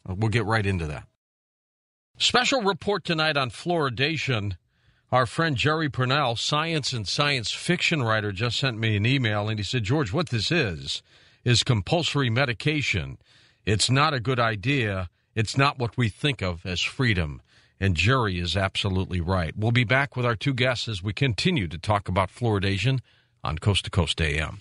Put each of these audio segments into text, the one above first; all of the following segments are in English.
We'll get right into that. Special report tonight on fluoridation. Our friend Jerry Purnell, science and science fiction writer, just sent me an email, and he said, George, what this is compulsory medication. It's not a good idea. It's not what we think of as freedom. And Jerry is absolutely right. We'll be back with our two guests as we continue to talk about fluoridation on Coast to Coast AM.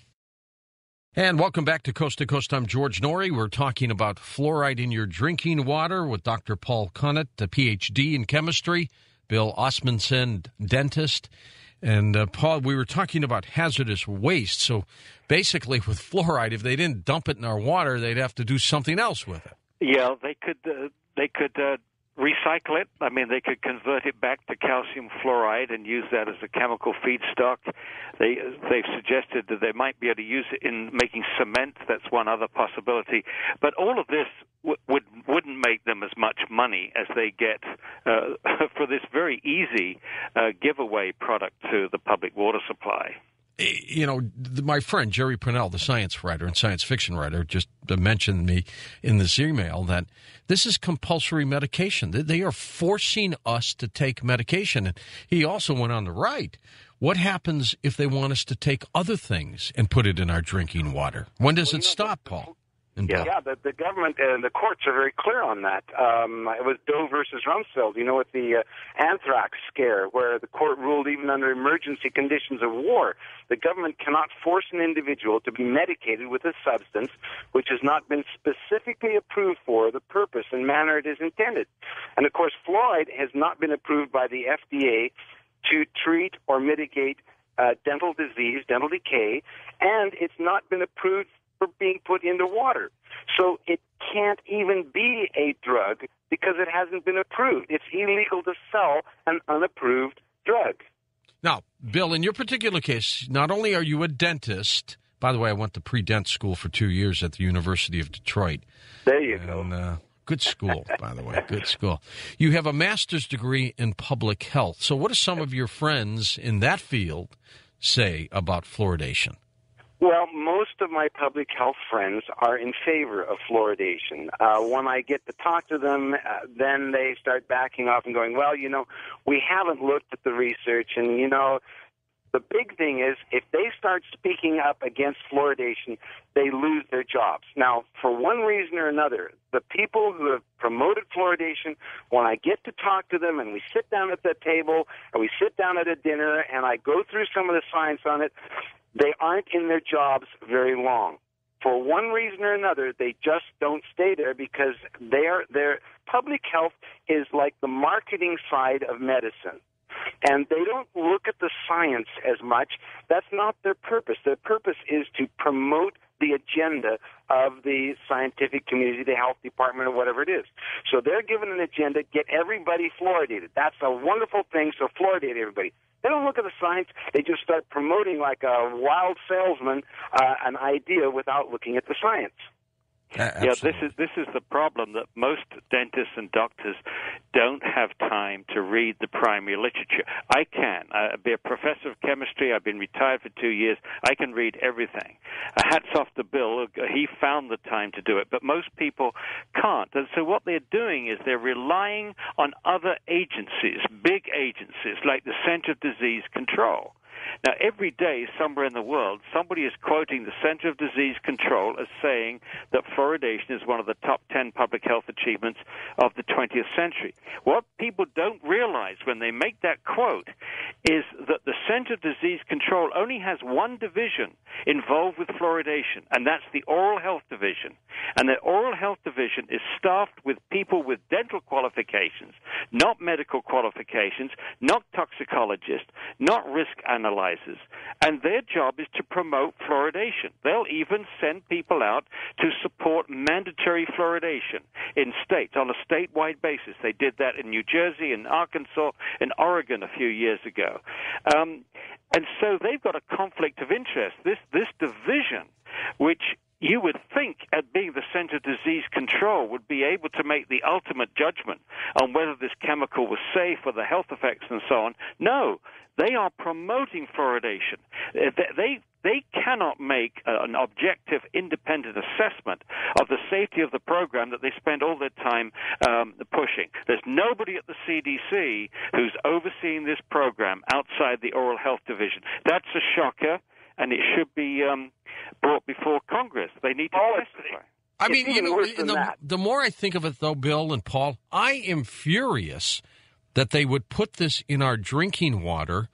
And welcome back to Coast. I'm George Norrie. We're talking about fluoride in your drinking water with Dr. Paul Cunnett, a Ph.D. in chemistry, Bill Osmundson, dentist. And, Paul, we were talking about hazardous waste. So basically with fluoride, if they didn't dump it in our water, they'd have to do something else with it. Yeah, they could recycle it. I mean, they could convert it back to calcium fluoride and use that as a chemical feedstock. They've suggested that they might be able to use it in making cement. That's one other possibility. But all of this wouldn't make them as much money as they get for this very easy giveaway product to the public water supply. You know, my friend Jerry Purnell, the science writer and science fiction writer, just mentioned me in this email that this is compulsory medication. They are forcing us to take medication. And he also went on to write, what happens if they want us to take other things and put it in our drinking water? When does it stop, Paul? Yeah, the government and the courts are very clear on that. It was Doe versus Rumsfeld, with the anthrax scare, where the court ruled even under emergency conditions of war, the government cannot force an individual to be medicated with a substance which has not been specifically approved for the purpose and manner it is intended. And, of course, fluoride has not been approved by the FDA to treat or mitigate dental disease, dental decay, and it's not been approved for being put into water. So it can't even be a drug because it hasn't been approved. It's illegal to sell an unapproved drug. Now, Bill, in your particular case, not only are you a dentist, by the way, I went to pre-dent school for 2 years at the University of Detroit. There you go. Good school, by the way, good school. You have a master's degree in public health. So what do some of your friends in that field say about fluoridation? Well, most of my public health friends are in favor of fluoridation. When I get to talk to them, then they start backing off and going, well, we haven't looked at the research. And, the big thing is if they start speaking up against fluoridation, they lose their jobs. Now, for one reason or another, the people who have promoted fluoridation, when I get to talk to them and we sit down at the table and we sit down at a dinner and I go through some of the science on it, they aren't in their jobs very long. For one reason or another, they just don't stay there because their public health is like the marketing side of medicine. And they don't look at the science as much. That's not their purpose. Their purpose is to promote the agenda of the scientific community, the health department, or whatever it is. So they're given an agenda, get everybody fluoridated. That's a wonderful thing, so fluoridate everybody. They don't look at the science. They just start promoting like a wild salesman an idea without looking at the science. Yeah, this is the problem, that most dentists and doctors don't have time to read the primary literature. I can. I'll be a professor of chemistry. I've been retired for 2 years. I can read everything. Hats off to Bill. He found the time to do it, but most people can't. And so what they're doing is they're relying on other agencies, big agencies like the Center of Disease Control. Now, every day somewhere in the world, somebody is quoting the Center of Disease Control as saying that fluoridation is one of the top 10 public health achievements of the 20th century. What people don't realize when they make that quote is that the Center of Disease Control only has one division involved with fluoridation, and that's the Oral Health Division. And the Oral Health Division is staffed with people with dental qualifications, not medical qualifications, not toxicologists, not risk analyzers, and their job is to promote fluoridation. They'll even send people out to support mandatory fluoridation in states on a statewide basis. They did that in New Jersey, in Arkansas, in Oregon a few years ago. And so they've got a conflict of interest. This division, which you would think, at being the Center of Disease Control, would be able to make the ultimate judgment on whether this chemical was safe or the health effects and so on. No, they are promoting fluoridation. They they cannot make an objective, independent assessment of the safety of the program that they spend all their time pushing. There's nobody at the CDC who's overseeing this program outside the Oral Health Division. That's a shocker, and it should be brought before Congress. They need to testify. I mean, the more I think of it, though, Bill and Paul, I am furious that they would put this in our drinking water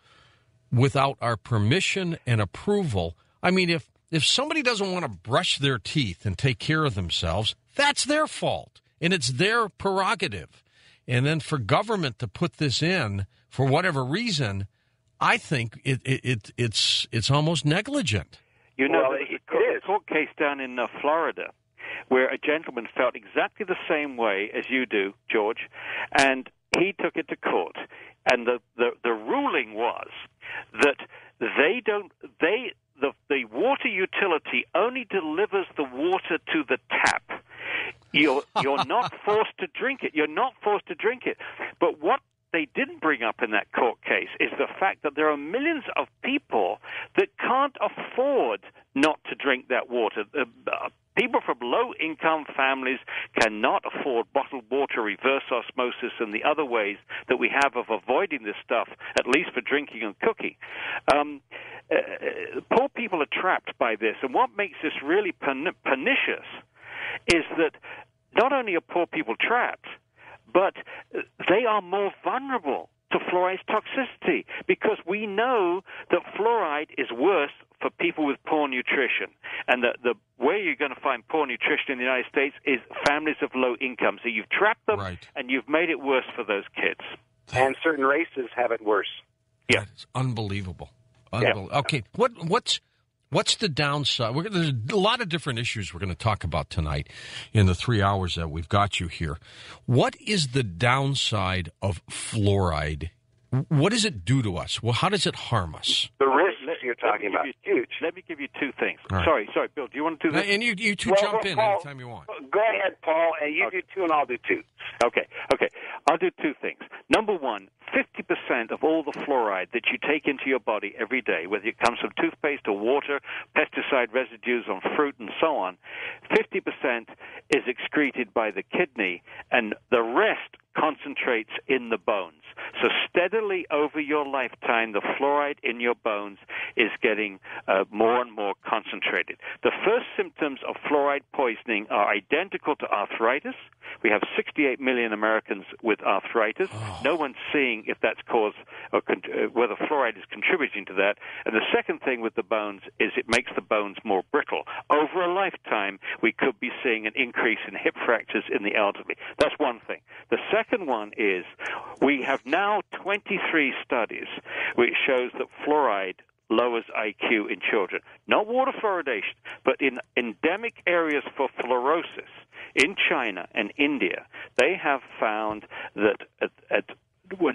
without our permission and approval. I mean, if somebody doesn't want to brush their teeth and take care of themselves, that's their fault, and it's their prerogative. And then for government to put this in for whatever reason, I think it's almost negligent. You know, there's a court case down in Florida where a gentleman felt exactly the same way as you do, George, and he took it to court. And the ruling was that the water utility only delivers the water to the tap. You're not forced to drink it. You're not forced to drink it. But what they didn't bring up in that court case is the fact that there are millions of people that can't afford not to drink that water. People from low-income families cannot afford bottled water, reverse osmosis, and the other ways that we have of avoiding this stuff, at least for drinking and cooking. Poor people are trapped by this, and what makes this really pernicious is that not only are poor people trapped, but they are more vulnerable to fluoride's toxicity, because we know that fluoride is worse for people with poor nutrition. And the way you're going to find poor nutrition in the United States is families of low income. So you've trapped them, right, and you've made it worse for those kids. And certain races have it worse. Yeah, it's unbelievable. Yeah. Okay, what's the downside? There's a lot of different issues we're going to talk about tonight in the 3 hours that we've got you here. What is the downside of fluoride? What does it do to us? Well, how does it harm us? The risks you're talking about is huge. Let me give you two things. Right. Sorry, Bill, do you want to do this? And you two jump in Paul, anytime you want. Go ahead, Paul, and you do two, and I'll do two. Okay. I'll do two things. Number one, 50% of all the fluoride that you take into your body every day, whether it comes from toothpaste or water, pesticide residues on fruit and so on, 50% is excreted by the kidney, and the rest concentrates in the bones. So steadily over your lifetime, the fluoride in your bones is getting more and more concentrated. The first symptoms of fluoride poisoning are identical to arthritis. We have 68 million Americans with arthritis. No one's seeing if that's caused or whether fluoride is contributing to that. And the second thing with the bones is it makes the bones more brittle. Over a lifetime, we could be seeing an increase in hip fractures in the elderly. That's one thing. The second one is we have now 23 studies which shows that fluoride lowers IQ in children. Not water fluoridation, but in endemic areas for fluorosis in China and India, they have found that at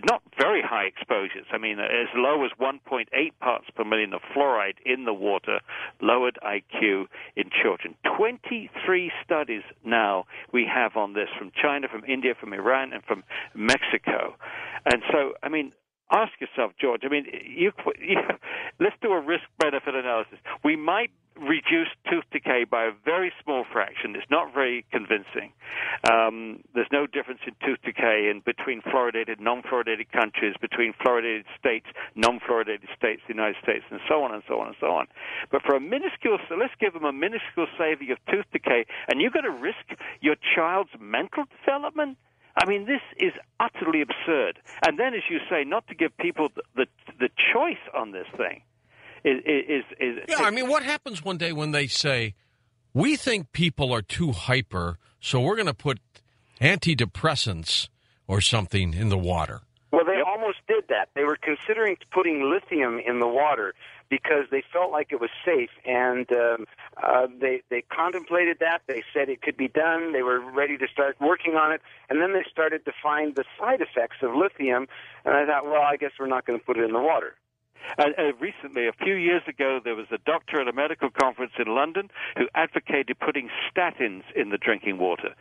not very high exposures, I mean, as low as 1.8 parts per million of fluoride in the water lowered IQ in children. 23 studies now we have on this from China, from India, from Iran, and from Mexico. And so, I mean, ask yourself, George, I mean, let's do a risk-benefit analysis. We might reduce tooth decay by a very small fraction. It's not very convincing. There's no difference in tooth decay between fluoridated, non-fluoridated countries, between fluoridated states, non-fluoridated states, the United States, and so on and so on and so on. But for a minuscule, so let's give them a minuscule saving of tooth decay, and you're going to risk your child's mental development? I mean, this is utterly absurd. And then, as you say, not to give people the choice on this thing is yeah, I mean, what happens one day when they say, we think people are too hyper, so we're going to put antidepressants or something in the water? Well, they almost did that. They were considering putting lithium in the water because they felt like it was safe, and they contemplated that. They said it could be done. They were ready to start working on it, and then they started to find the side effects of lithium, and I thought, well, I guess we're not going to put it in the water. Recently, a few years ago, there was a doctor at a medical conference in London who advocated putting statins in the drinking water.